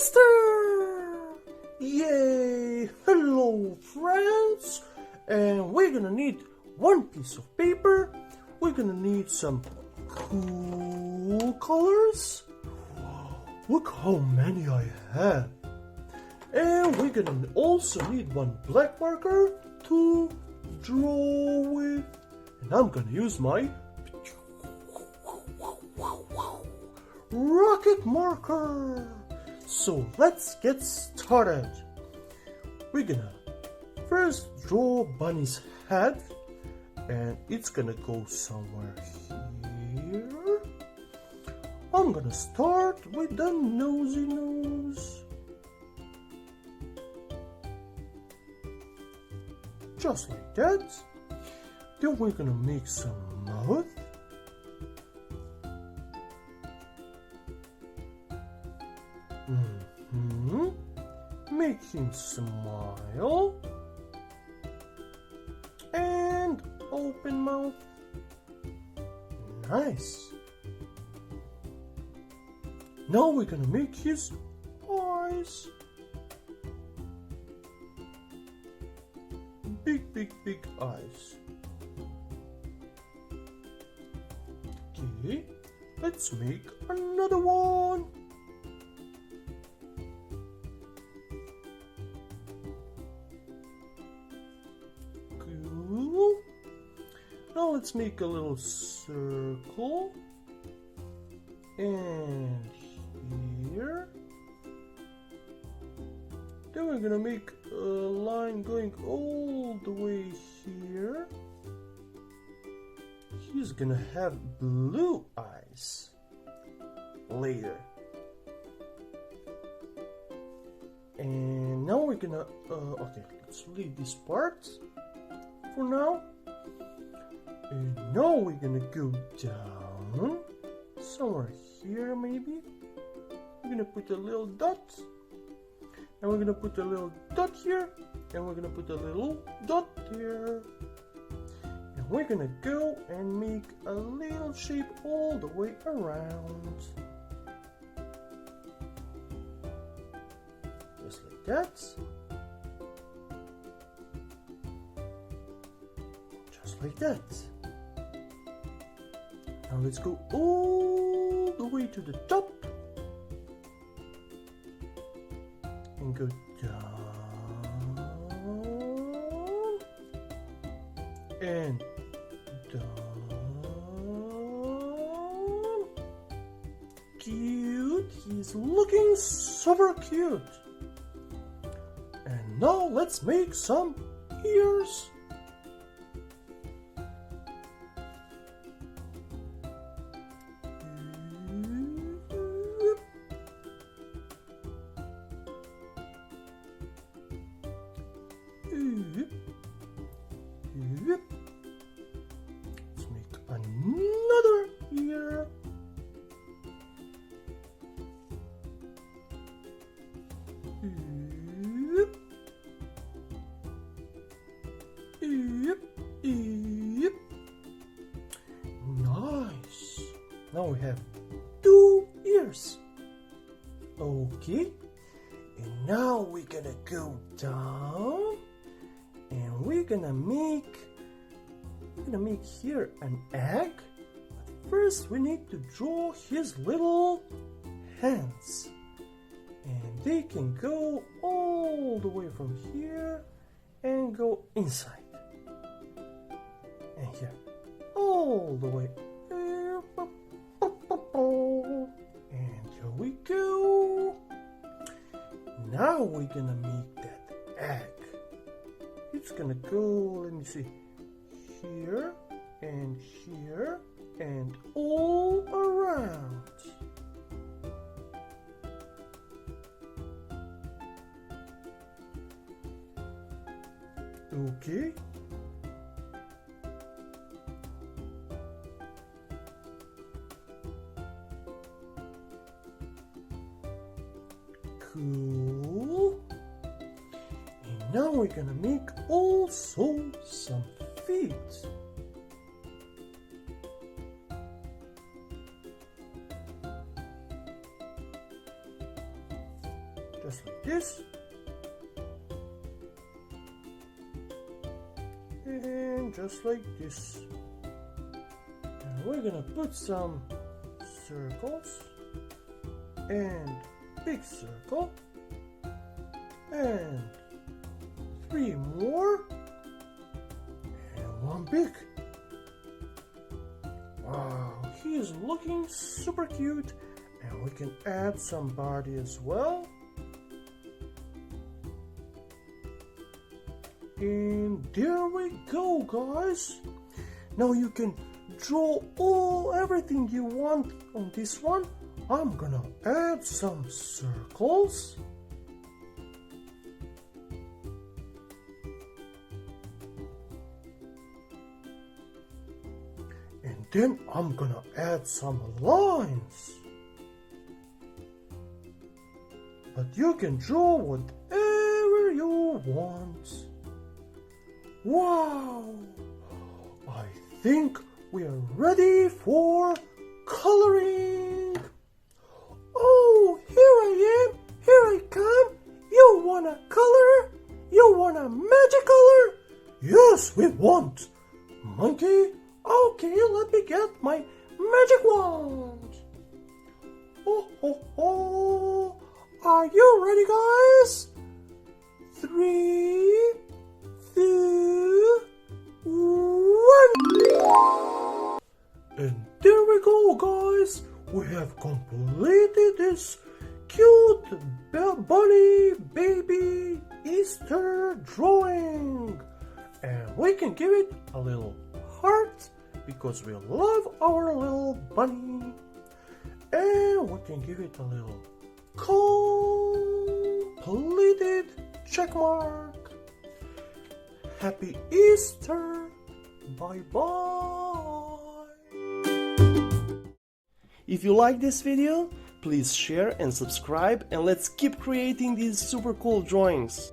twister! Yay! Hello friends! And we're gonna need one piece of paper. We're gonna need some cool colors. Look how many I have. And we're gonna also need one black marker to draw with. And I'm gonna use my rocket marker. So let's get started. We're gonna first draw Bunny's head, and it's gonna go somewhere here. I'm gonna start with the nosy nose. Just like that. Then we're gonna make some mouth. Make him smile. And open mouth. Nice. Now we're gonna make his eyes. Big eyes. Okay, let's make another one. Cool. Now let's make a little circle. And here. Then we're gonna make a line going all the way here. He's gonna have blue eyes later. And now we're gonna, okay, let's leave this part for now. And now we're gonna go down, somewhere here maybe. We're gonna put a little dot. And we're gonna put a little dot here. And we're gonna put a little dot there. And we're gonna go and make a little shape all the way around. Just like that. Just like that. Now let's go all the way to the top. And go down. And down. Cute. He's looking super cute. And now let's make some ears. Let's make another ear. Nice. Now we have 2 ears. Okay. And now we're gonna go down. And we're gonna make here an egg. But first we need to draw his little hands. And they can go all the way from here and go inside. And here. All the way. And here we go. Now we're gonna make that egg. It's gonna go, let me see, here and here and all around. Okay. Cool. And now we're gonna make also some feet. just like this. And just like this. And we're gonna put some circles and big circle and 3 more and 1 big. Wow, he is looking super cute, and we can add some body as well. And there we go, guys. Now you can draw everything you want on this one. I'm gonna add some circles. And then I'm gonna add some lines. But you can draw whatever you want. Wow! I think we are ready for coloring. Oh, here I am. Here I come. You want a color? You want a magic color? Yes, we want. Monkey? Okay, let me get my magic wand. Oh, oh, oh. Are you ready, guys? 3, 2, 1. And there we go, guys. We have completed this cute bunny baby Easter drawing. And we can give it a little heart because we love our little bunny. And we can give it a little completed check mark. Happy Easter. Bye-bye. If you like this video, please share and subscribe, and let's keep creating these super cool drawings.